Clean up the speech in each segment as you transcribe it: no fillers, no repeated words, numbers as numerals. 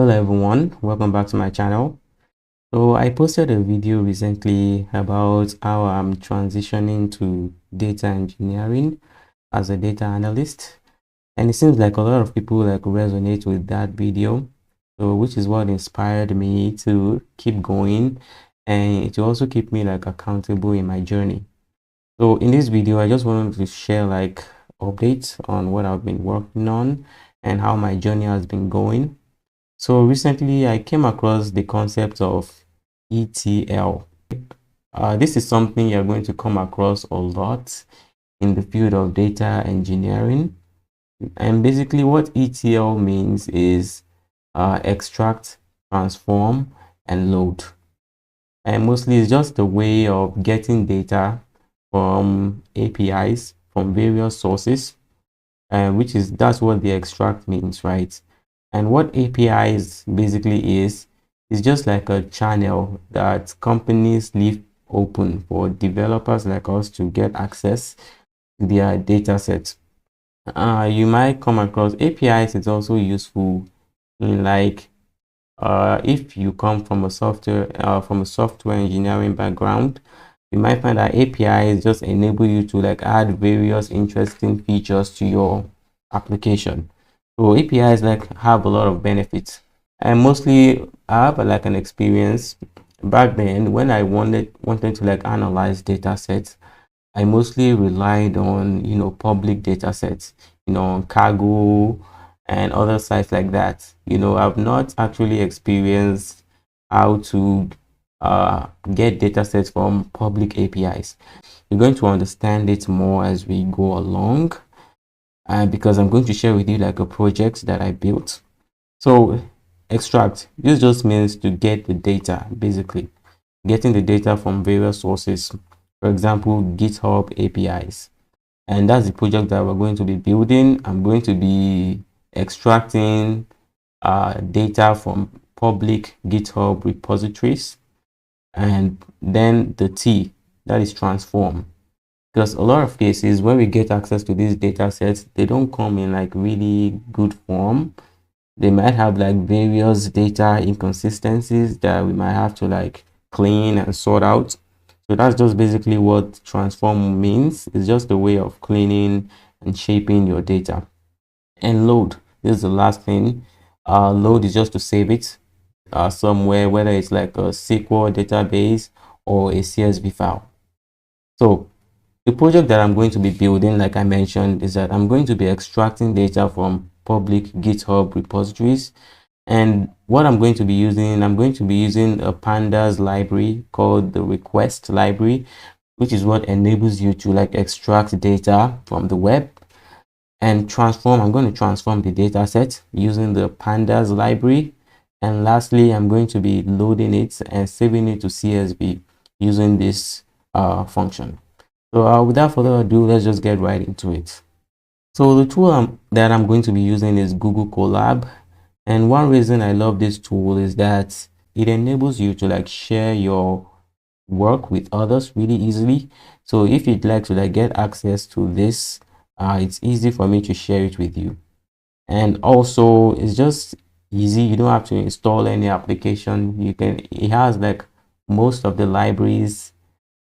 Hello everyone, welcome back to my channel. So I posted a video recently about how I'm transitioning to data engineering as a data analyst, and it seems like a lot of people resonate with that video, so which is what inspired me to keep going, and it will also keep me accountable in my journey. So in this video I just wanted to share updates on what I've been working on and how my journey has been going. So recently I came across the concept of ETL. This is something you're going to come across a lot in the field of data engineering. And basically what ETL means is extract, transform, and load. And mostly it's just a way of getting data from APIs, from various sources, that's what the extract means, right? And what APIs basically is just like a channel that companies leave open for developers like us to get access to their data sets. You might come across APIs. It's also useful in if you come from a software engineering background, you might find that APIs just enable you to add various interesting features to your application. So APIs have a lot of benefits, and mostly I have an experience back then when I wanted to analyze data sets. I mostly relied on public data sets, on Cargo and other sites like that. I've not actually experienced how to get data sets from public APIs. You're going to understand it more as we go along, because I'm going to share with you a project that I built. So extract, this just means to get the data, basically getting the data from various sources, for example GitHub APIs. And that's the project that we're going to be building. I'm going to be extracting data from public GitHub repositories, and then the T, that is transform, because a lot of cases when we get access to these data sets, they don't come in really good form. They might have various data inconsistencies that we might have to clean and sort out. So that's just basically what transform means. It's just a way of cleaning and shaping your data. And load, this is the last thing. Load is just to save it somewhere, whether it's a SQL database or a CSV file. So the project that I'm going to be building, like I mentioned, is that I'm going to be extracting data from public GitHub repositories. And what I'm going to be using, I'm going to be using a pandas library called the request library, which is what enables you to extract data from the web and transform. I'm going to transform the data set using the pandas library. And lastly, I'm going to be loading it and saving it to CSV using this function. So without further ado, let's just get right into it. So the tool that I'm going to be using is Google Colab. And one reason I love this tool is that it enables you to share your work with others really easily. So if you'd like to get access to this, it's easy for me to share it with you. And also it's just easy. You don't have to install any application. It has most of the libraries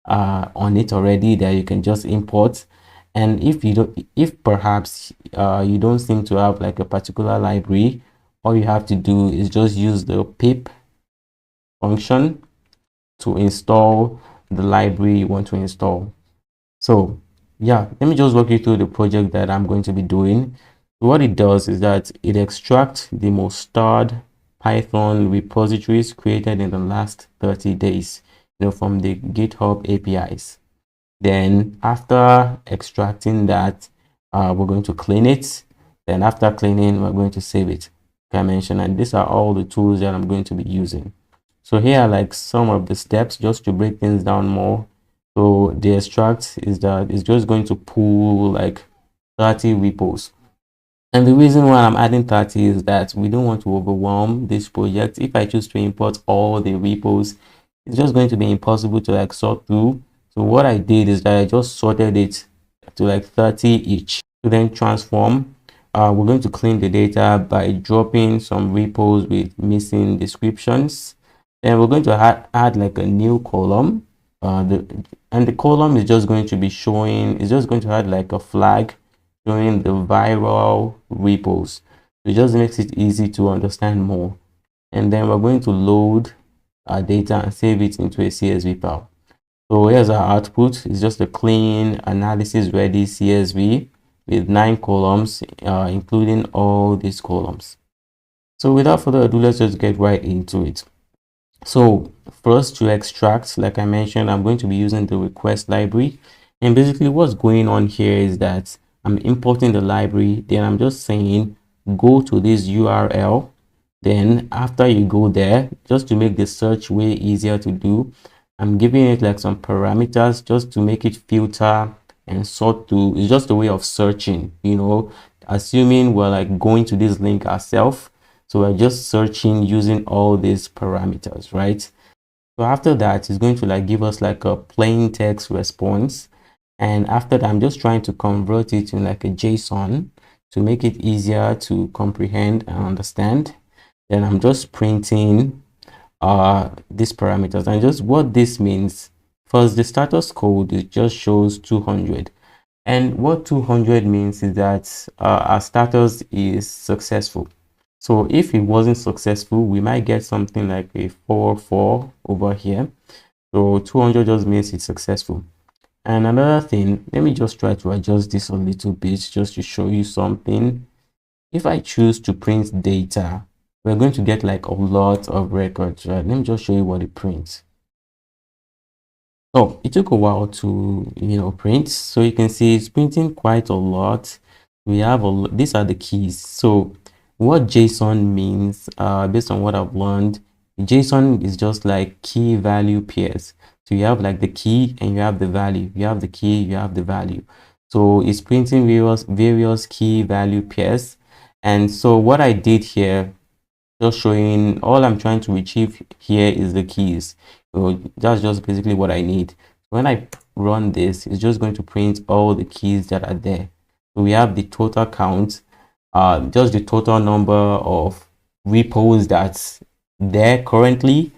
on it already that you can just import. And if perhaps you don't seem to have a particular library, all you have to do is just use the pip function to install the library you want to install. So yeah, let me just walk you through the project that I'm going to be doing. What it does is that it extracts the most stored Python repositories created in the last 30 days, from the GitHub APIs. Then after extracting that, we're going to clean it. Then after cleaning, we're going to save it, like I mentioned. And these are all the tools that I'm going to be using. So here are some of the steps just to break things down more. So the extract is that it's just going to pull 30 repos. And the reason why I'm adding 30 is that we don't want to overwhelm this project. If I choose to import all the repos, it's just going to be impossible to sort through. So what I did is that I just sorted it to 30 each. To then transform, we're going to clean the data by dropping some repos with missing descriptions. Then we're going to add like a new column. And the column is just going to be showing, it's just going to add like a flag showing the viral repos. It just makes it easy to understand more. And then we're going to load our data and save it into a CSV file. So here's our output. It's just a clean analysis ready CSV with 9 columns, including all these columns. So without further ado, let's just get right into it. So for us to extract, like I mentioned, I'm going to be using the request library. And basically what's going on here is that I'm importing the library. Then I'm just saying, go to this URL. Then after you go there, just to make the search way easier to do, I'm giving it like some parameters just to make it filter and sort through. It's just a way of searching, you know, assuming we're like going to this link ourselves. So we're just searching using all these parameters, right? So after that, it's going to like give us like a plain text response. And after that, I'm just trying to convert it to like a JSON to make it easier to comprehend and understand. Then I'm just printing these parameters, and just what this means. First, the status code, it just shows 200. And what 200 means is that our status is successful. So if it wasn't successful, we might get something like a 4 over here. So 200 just means it's successful. And another thing, let me just try to adjust this a little bit just to show you something. If I choose to print data, we're going to get like a lot of records, right? Let me just show you what it prints. Oh, it took a while to, print. So you can see it's printing quite a lot. We have these are the keys. So what JSON means, based on what I've learned, JSON is just like key value pairs. So you have like the key and you have the value. You have the key, you have the value. So it's printing various key value pairs. And so what I did here, just showing all I'm trying to retrieve here is the keys. So that's just basically what I need. When I run this, it's just going to print all the keys that are there. So we have the total count, just the total number of repos that's there currently,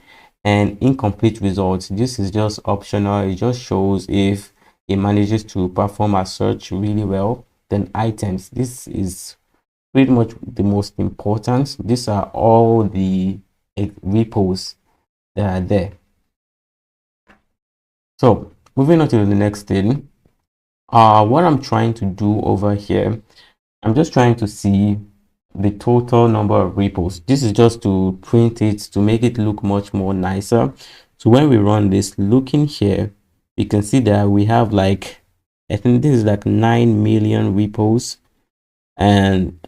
and incomplete results. This is just optional. It just shows if it manages to perform a search really well. Then items, this is pretty much the most important. These are all the repos that are there. So moving on to the next thing, what I'm trying to do over here, I'm just trying to see the total number of repos. This is just to print it to make it look much more nicer. So when we run this, looking here, we can see that we have like, I think this is like 9 million repos, and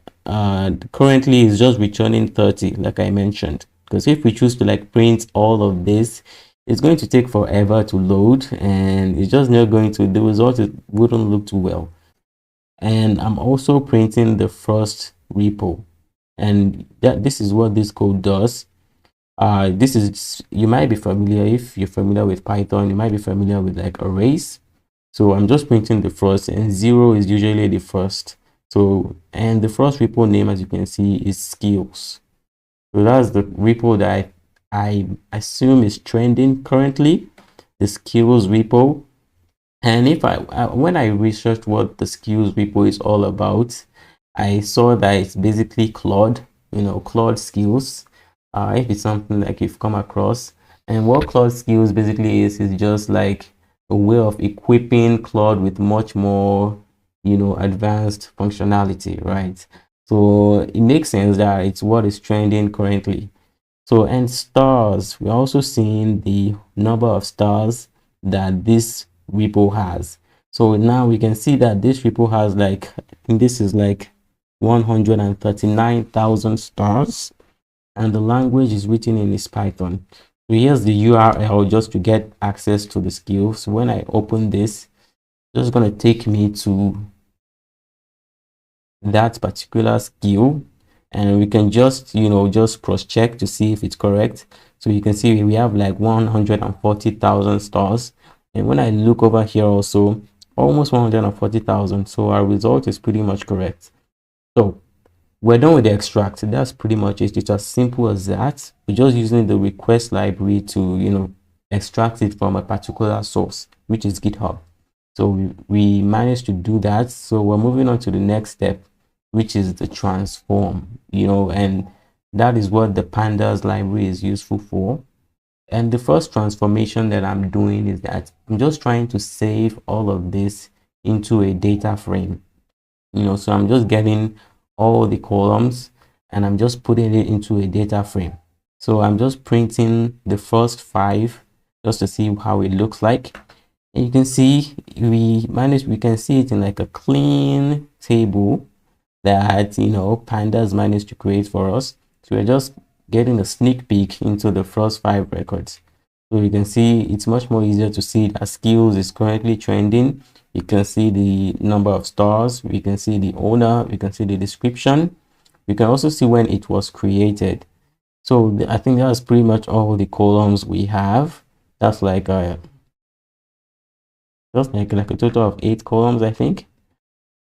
currently it's just returning 30, like I mentioned. Because if we choose to like print all of this, it's going to take forever to load, and it's just not going to, the result, it wouldn't look too well. And I'm also printing the first repo, and this is what this code does. This is, you might be familiar, if you're familiar with Python, you might be familiar with like arrays. So I'm just printing the first, and 0 is usually the first. So, and the first repo name, as you can see, is skills. So that's the repo that I assume is trending currently, the skills repo. And if when I researched what the skills repo is all about, I saw that it's basically Claude, Claude skills. If it's something like you've come across, and what Claude skills basically is just like a way of equipping Claude with much more, advanced functionality, right? So it makes sense that it's what is trending currently. So, and stars, we're also seeing the number of stars that this repo has. So now we can see that this repo has like, I think this is like 139,000 stars, and the language is written in is Python. So here's the URL just to get access to the skills. So when I open this, it's just going to take me to that particular skill, and we can just just cross check to see if it's correct. So you can see we have like 140,000 stars, and when I look over here also almost 140,000. So our result is pretty much correct. So we're done with the extract. That's pretty much it. It's as simple as that. We're just using the request library to, extract it from a particular source, which is GitHub. So we managed to do that. So we're moving on to the next step, which is the transform, and that is what the pandas library is useful for. And the first transformation that I'm doing is that I'm just trying to save all of this into a data frame. So I'm just getting all the columns and I'm just putting it into a data frame. So I'm just printing the first 5 just to see how it looks like. And you can see we can see it in like a clean table that pandas managed to create for us. So we're just getting a sneak peek into the first 5 records. So you can see it's much more easier to see that skills is currently trending. You can see the number of stars, we can see the owner, we can see the description, we can also see when it was created. So I think that's pretty much all the columns we have. That's like a a total of 8 columns, I think.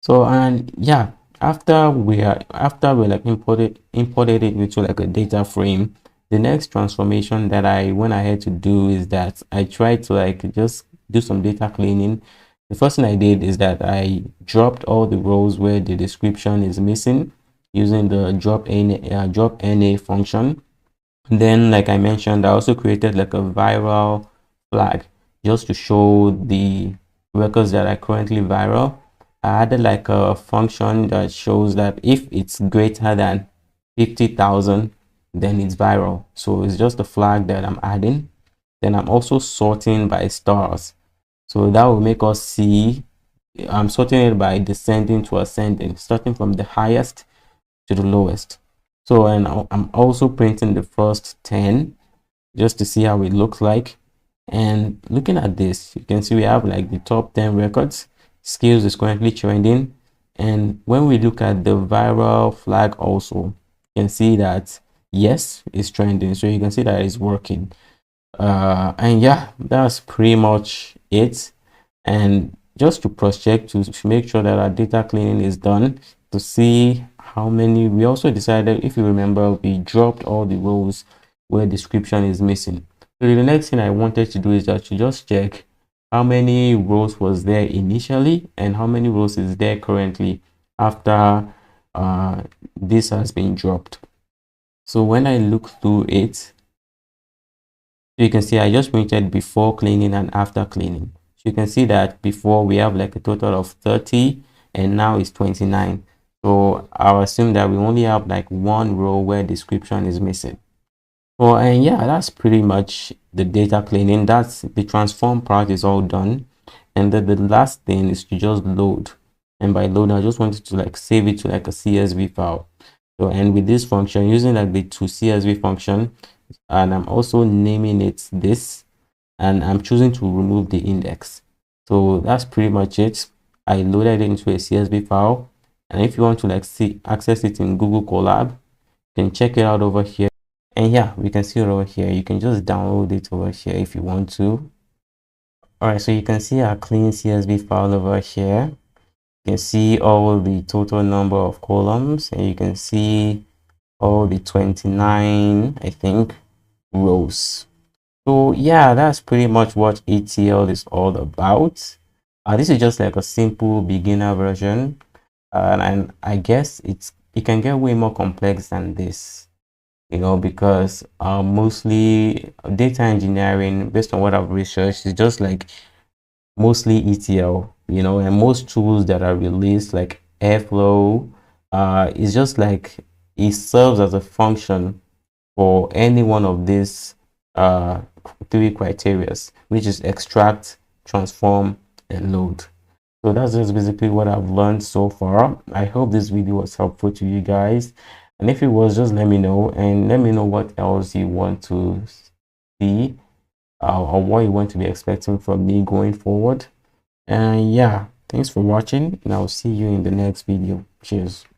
So, and yeah, after we like imported it into like a data frame, the next transformation that I went ahead to do is that I tried to like just do some data cleaning. The first thing I did is that I dropped all the rows where the description is missing using the drop NA function. And then, like I mentioned, I also created like a viral flag just to show the records that are currently viral. I added like a function that shows that if it's greater than 50,000, then it's viral. So it's just a flag that I'm adding. Then I'm also sorting by stars. So that will make us see, I'm sorting it by descending to ascending, starting from the highest to the lowest. So, and I'm also printing the first 10 just to see how it looks like. And looking at this, you can see we have like the top 10 records. Skills is currently trending. And when we look at the viral flag also, you can see that yes, it's trending. So you can see that it's working. And yeah, that's pretty much it. And just to cross check to make sure that our data cleaning is done, to see how many, we also decided, if you remember, we dropped all the rows where description is missing. So the next thing I wanted to do is that to just check how many rows was there initially and how many rows is there currently after this has been dropped. So when I look through it, you can see I just printed before cleaning and after cleaning. So you can see that before we have like a total of 30 and now it's 29. So I'll assume that we only have like 1 row where description is missing. Well, and yeah, that's pretty much the data cleaning. That's the transform part is all done. And then the last thing is to just load. And by load, I just wanted to like save it to like a CSV file. So, and with this function, using like the to CSV function, and I'm also naming it this, and I'm choosing to remove the index. So that's pretty much it. I loaded it into a CSV file. And if you want to like access it in Google Colab, you can check it out over here. And yeah, we can see it over here. You can just download it over here if you want to. All right, so you can see our clean CSV file over here. You can see all the total number of columns, and you can see all the 29, I think, rows. So yeah, that's pretty much what ETL is all about. This is just like a simple beginner version, and I guess it can get way more complex than this. Because mostly data engineering, based on what I've researched, is just like mostly ETL, and most tools that are released like Airflow, is just like it serves as a function for any one of these 3 criteria, which is extract, transform, and load. So that's just basically what I've learned so far. I hope this video was helpful to you guys. And if it was, just let me know, and let me know what else you want to see or what you want to be expecting from me going forward. And yeah, thanks for watching, and I'll see you in the next video. Cheers.